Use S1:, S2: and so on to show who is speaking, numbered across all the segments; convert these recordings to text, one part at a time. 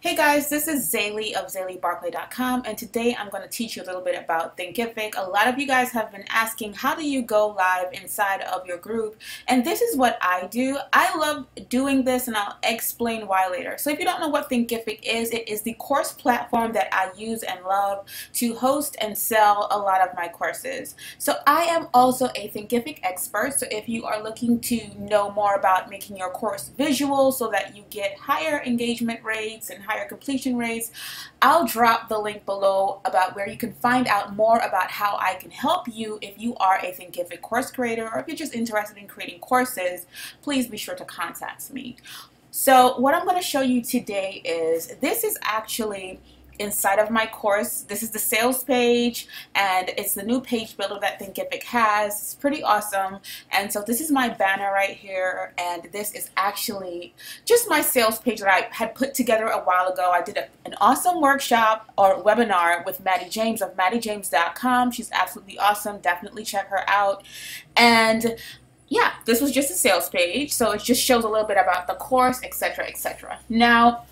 S1: Hey guys, this is XayLi of XayLiBarclay.com, and today I'm going to teach you a little bit about Thinkific. A lot of you guys have been asking, how do you go live inside of your group? And this is what I do. I love doing this, and I'll explain why later. So if you don't know what Thinkific is, it is the course platform that I use and love to host and sell a lot of my courses. So I am also a Thinkific expert, so if you are looking to know more about making your course visual so that you get higher engagement rates and higher completion rates, I'll drop the link below about where you can find out more about how I can help you if you are a Thinkific course creator, or if you're just interested in creating courses. Please be sure to contact me. So what I'm going to show you today is, this is actually inside of my course. This is the sales page, and it's the new page builder that Thinkific has. It's pretty awesome. And so this is my banner right here, and this is actually just my sales page that I had put together a while ago. I did an awesome workshop or webinar with Maddie James of MaddieJames.com. She's absolutely awesome. Definitely check her out. And yeah, this was just a sales page, so it just shows a little bit about the course, etc., etc. Now,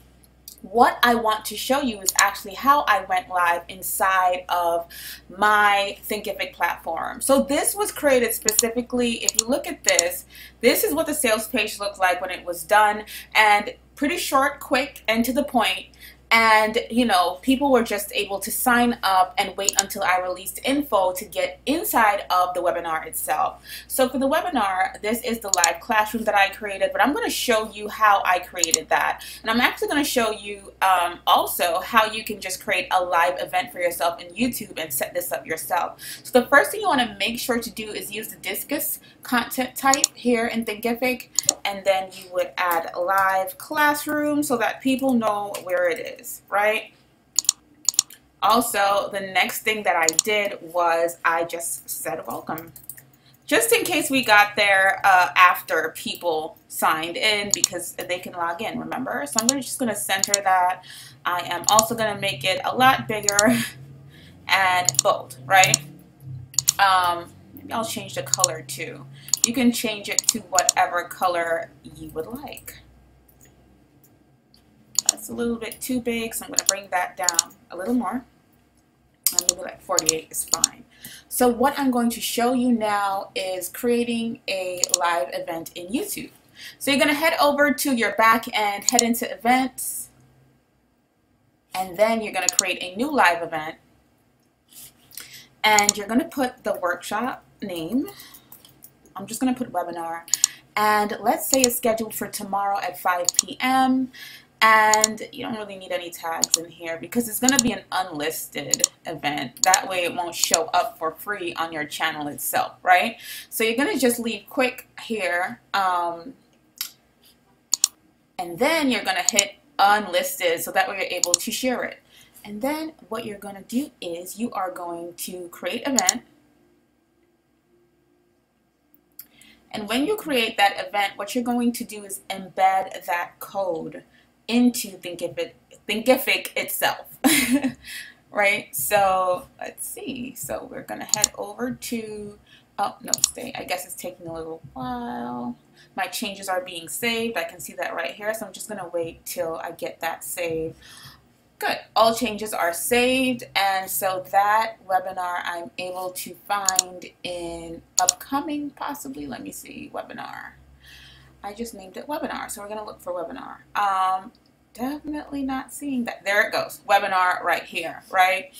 S1: what I want to show you is actually how I went live inside of my Thinkific platform. So this was created specifically, if you look at this, this is what the sales page looked like when it was done, and pretty short, quick, and to the point. And, you know, people were just able to sign up and wait until I released info to get inside of the webinar itself. So for the webinar, this is the live classroom that I created, but I'm going to show you how I created that. And I'm actually going to show you also how you can just create a live event for yourself in YouTube and set this up yourself. So the first thing you want to make sure to do is use the discus content type here in Thinkific, and then you would add live classroom so that people know where it is, right? Also, the next thing that I did was I just said welcome, just in case we got there after people signed in, because they can log in, remember? So I'm just going to center that. I am also going to make it a lot bigger and bold, right? Maybe I'll change the color too. You can change it to whatever color you would like. That's a little bit too big, so I'm going to bring that down a little more. Maybe like 48 is fine. So what I'm going to show you now is creating a live event in YouTube. So you're going to head over to your back end, head into events, and then you're going to create a new live event. And you're going to put the workshop name. I'm just going to put webinar. And let's say it's scheduled for tomorrow at 5 p.m. And you don't really need any tags in here because it's going to be an unlisted event. That way it won't show up for free on your channel itself, right? So you're going to just leave quick here. And then you're going to hit unlisted so that way you're able to share it. And then what you're going to do is you are going to create event. And when you create that event, what you're going to do is embed that code into Thinkific itself, right? So let's see. So we're going to head over to, oh, no, stay. I guess it's taking a little while. My changes are being saved. I can see that right here. So I'm just going to wait till I get that saved. Good. All changes are saved, and so that webinar I'm able to find in upcoming, possibly. Let me see, webinar. I just named it webinar, so we're going to look for webinar. Definitely not seeing that. There it goes. Webinar right here, right?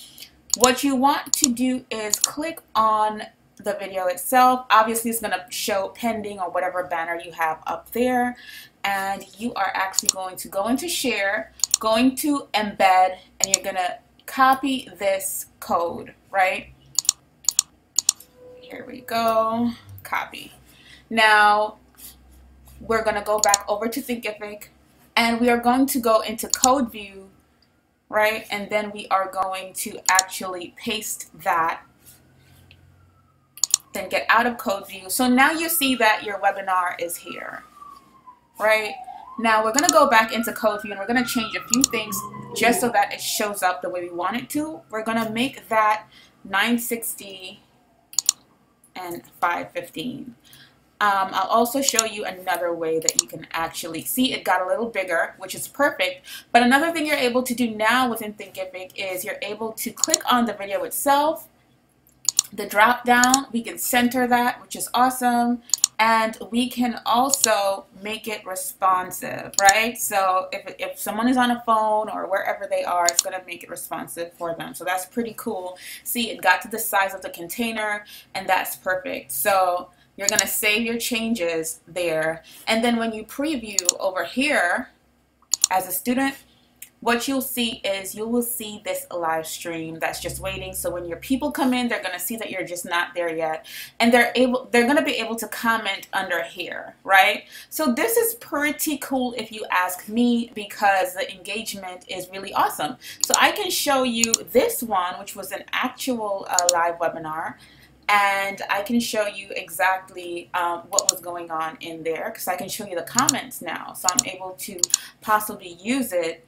S1: What you want to do is click on the video itself. Obviously, it's going to show pending or whatever banner you have up there, and you are actually going to go into share, going to embed, and you're going to copy this code, right? Here we go. Copy. Now, we're going to go back over to Thinkific, and we are going to go into code view, right? And then we are going to actually paste that, then get out of code view. So now you see that your webinar is here, right? Now we're going to go back into code view, and we're going to change a few things just so that it shows up the way we want it to. We're going to make that 960 and 515. I'll also show you another way that you can actually see it got a little bigger, which is perfect. But another thing you're able to do now within Thinkific is you're able to click on the video itself, the drop down, we can center that, which is awesome. And we can also make it responsive, right? So if someone is on a phone or wherever they are, it's going to make it responsive for them. So that's pretty cool. See, it got to the size of the container, and that's perfect. So you're going to save your changes there. And then when you preview over here as a student, what you'll see is you will see this live stream that's just waiting. So when your people come in, they're going to see that you're just not there yet, and they're going to be able to comment under here, right? So this is pretty cool if you ask me, because the engagement is really awesome. So I can show you this one, which was an actual live webinar, and I can show you exactly what was going on in there, because I can show you the comments now. So I'm able to possibly use it.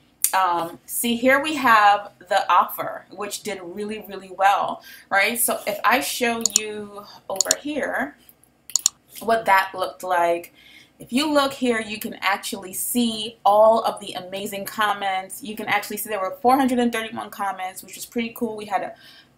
S1: See, here we have the offer, which did really, really well, right? So if I show you over here what that looked like, if you look here, you can actually see all of the amazing comments. You can actually see there were 431 comments, which was pretty cool. We had a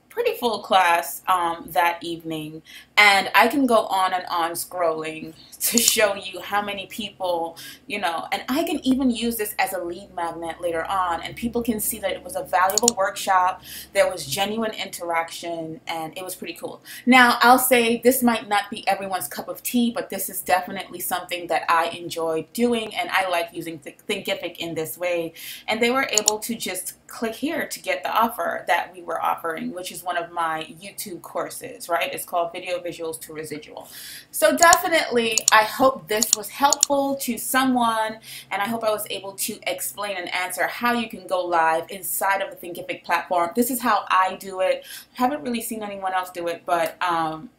S1: pretty full class that evening, and I can go on and on scrolling to show you how many people, you know, and I can even use this as a lead magnet later on, and people can see that it was a valuable workshop, there was genuine interaction, and it was pretty cool. Now, I'll say this might not be everyone's cup of tea, but this is definitely something that I enjoy doing, and I like using Thinkific in this way. And they were able to just click here to get the offer that we were offering, which is one of my YouTube courses, right? It's called Video Visuals to Residual. So definitely, I hope this was helpful to someone, and I hope I was able to explain and answer how you can go live inside of the Thinkific platform. This is how I do it. I haven't really seen anyone else do it, but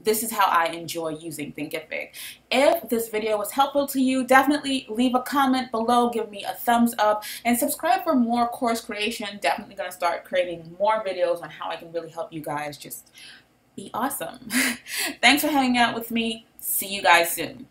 S1: this is how I enjoy using Thinkific. If this video was helpful to you, definitely leave a comment below, give me a thumbs up, and subscribe for more course creation. Definitely going to start creating more videos on how I can really help you guys just be awesome. Thanks for hanging out with me. See you guys soon.